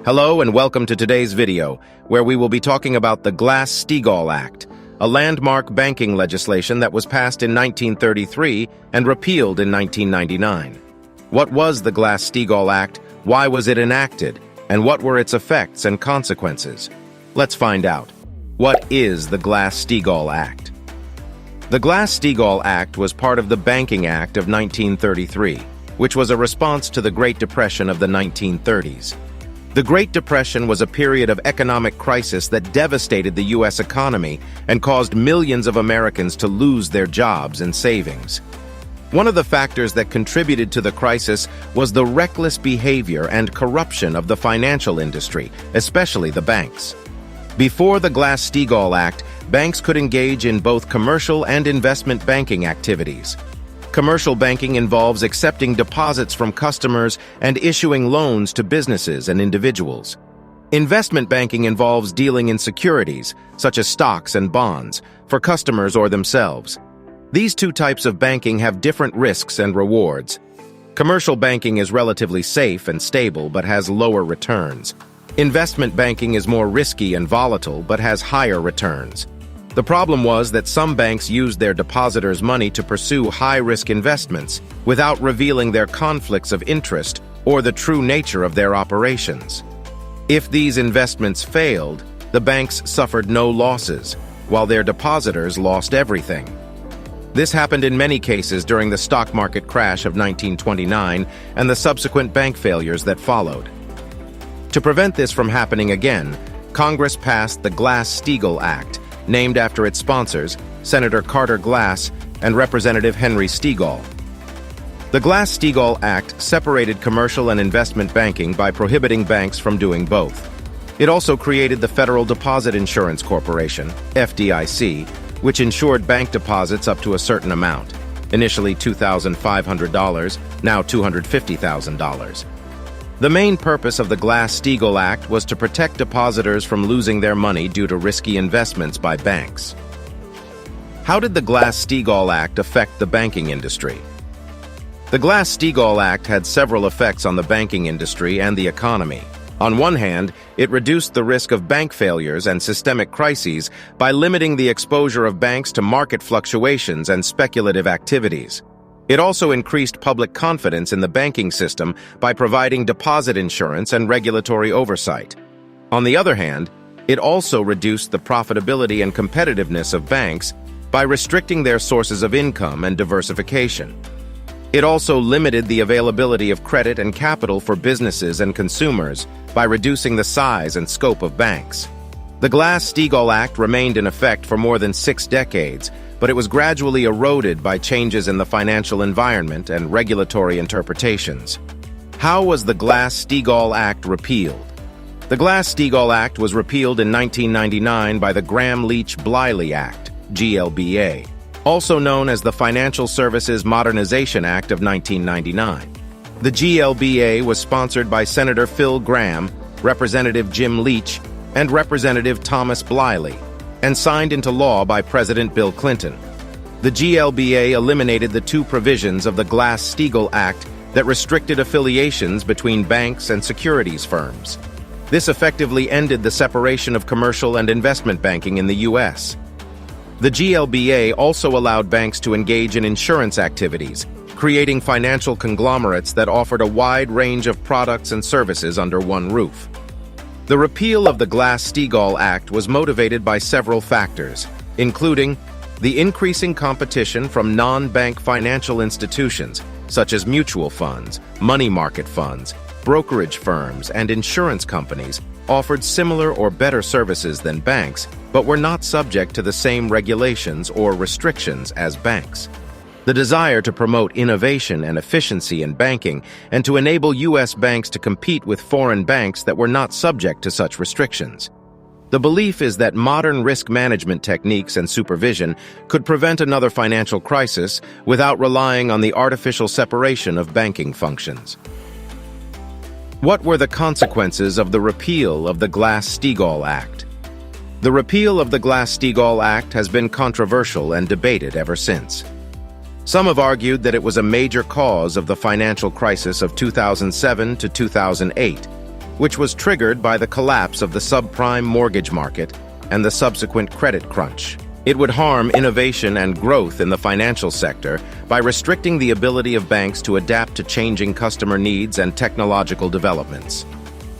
Hello and welcome to today's video, where we will be talking about the Glass-Steagall Act, a landmark banking legislation that was passed in 1933 and repealed in 1999. What was the Glass-Steagall Act, why was it enacted, and what were its effects and consequences? Let's find out. What is the Glass-Steagall Act? The Glass-Steagall Act was part of the Banking Act of 1933, which was a response to the Great Depression of the 1930s. The Great Depression was a period of economic crisis that devastated the U.S. economy and caused millions of Americans to lose their jobs and savings. One of the factors that contributed to the crisis was the reckless behavior and corruption of the financial industry, especially the banks. Before the Glass-Steagall Act, banks could engage in both commercial and investment banking activities. Commercial banking involves accepting deposits from customers and issuing loans to businesses and individuals. Investment banking involves dealing in securities, such as stocks and bonds, for customers or themselves. These two types of banking have different risks and rewards. Commercial banking is relatively safe and stable but has lower returns. Investment banking is more risky and volatile but has higher returns. The problem was that some banks used their depositors' money to pursue high-risk investments without revealing their conflicts of interest or the true nature of their operations. If these investments failed, the banks suffered no losses, while their depositors lost everything. This happened in many cases during the stock market crash of 1929 and the subsequent bank failures that followed. To prevent this from happening again, Congress passed the Glass-Steagall Act, named after its sponsors, Senator Carter Glass and Representative Henry Steagall. The Glass-Steagall Act separated commercial and investment banking by prohibiting banks from doing both. It also created the Federal Deposit Insurance Corporation, FDIC, which insured bank deposits up to a certain amount, initially $2,500, now $250,000. The main purpose of the Glass-Steagall Act was to protect depositors from losing their money due to risky investments by banks. How did the Glass-Steagall Act affect the banking industry? The Glass-Steagall Act had several effects on the banking industry and the economy. On one hand, it reduced the risk of bank failures and systemic crises by limiting the exposure of banks to market fluctuations and speculative activities. It also increased public confidence in the banking system by providing deposit insurance and regulatory oversight. On the other hand, it also reduced the profitability and competitiveness of banks by restricting their sources of income and diversification. It also limited the availability of credit and capital for businesses and consumers by reducing the size and scope of banks. The Glass-Steagall Act remained in effect for more than 6 decades, but it was gradually eroded by changes in the financial environment and regulatory interpretations. How was the Glass-Steagall Act repealed? The Glass-Steagall Act was repealed in 1999 by the Gramm-Leach-Bliley Act, GLBA, also known as the Financial Services Modernization Act of 1999. The GLBA was sponsored by Senator Phil Gramm, Representative Jim Leach, and Representative Thomas Bliley, and signed into law by President Bill Clinton. The GLBA eliminated the 2 provisions of the Glass-Steagall Act that restricted affiliations between banks and securities firms. This effectively ended the separation of commercial and investment banking in the U.S. The GLBA also allowed banks to engage in insurance activities, creating financial conglomerates that offered a wide range of products and services under one roof. The repeal of the Glass-Steagall Act was motivated by several factors, including the increasing competition from non-bank financial institutions, such as mutual funds, money market funds, brokerage firms, and insurance companies offered similar or better services than banks, but were not subject to the same regulations or restrictions as banks. The desire to promote innovation and efficiency in banking and to enable U.S. banks to compete with foreign banks that were not subject to such restrictions. The belief is that modern risk management techniques and supervision could prevent another financial crisis without relying on the artificial separation of banking functions. What were the consequences of the repeal of the Glass-Steagall Act? The repeal of the Glass-Steagall Act has been controversial and debated ever since. Some have argued that it was a major cause of the financial crisis of 2007 to 2008, which was triggered by the collapse of the subprime mortgage market and the subsequent credit crunch. It would harm innovation and growth in the financial sector by restricting the ability of banks to adapt to changing customer needs and technological developments.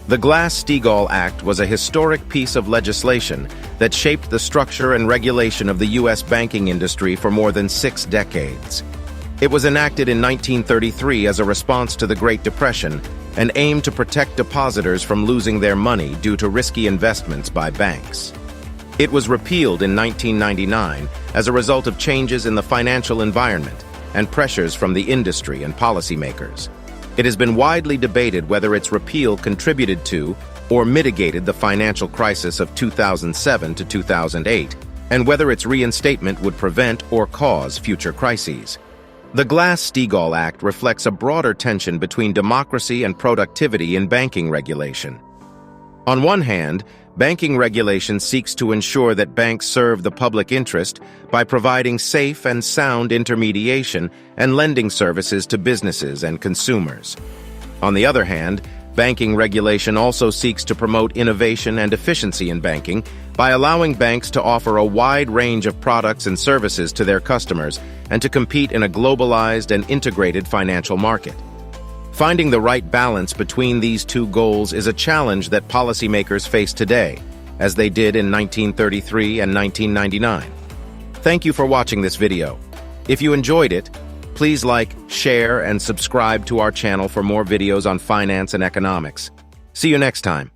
The Glass-Steagall Act was a historic piece of legislation that shaped the structure and regulation of the U.S. banking industry for more than 6 decades. It was enacted in 1933 as a response to the Great Depression and aimed to protect depositors from losing their money due to risky investments by banks. It was repealed in 1999 as a result of changes in the financial environment and pressures from the industry and policymakers. It has been widely debated whether its repeal contributed to or mitigated the financial crisis of 2007 to 2008, and whether its reinstatement would prevent or cause future crises. The Glass-Steagall Act reflects a broader tension between democracy and productivity in banking regulation. On one hand, banking regulation seeks to ensure that banks serve the public interest by providing safe and sound intermediation and lending services to businesses and consumers. On the other hand, banking regulation also seeks to promote innovation and efficiency in banking by allowing banks to offer a wide range of products and services to their customers and to compete in a globalized and integrated financial market. Finding the right balance between these two goals is a challenge that policymakers face today, as they did in 1933 and 1999. Thank you for watching this video. If you enjoyed it, please like, share, and subscribe to our channel for more videos on finance and economics. See you next time.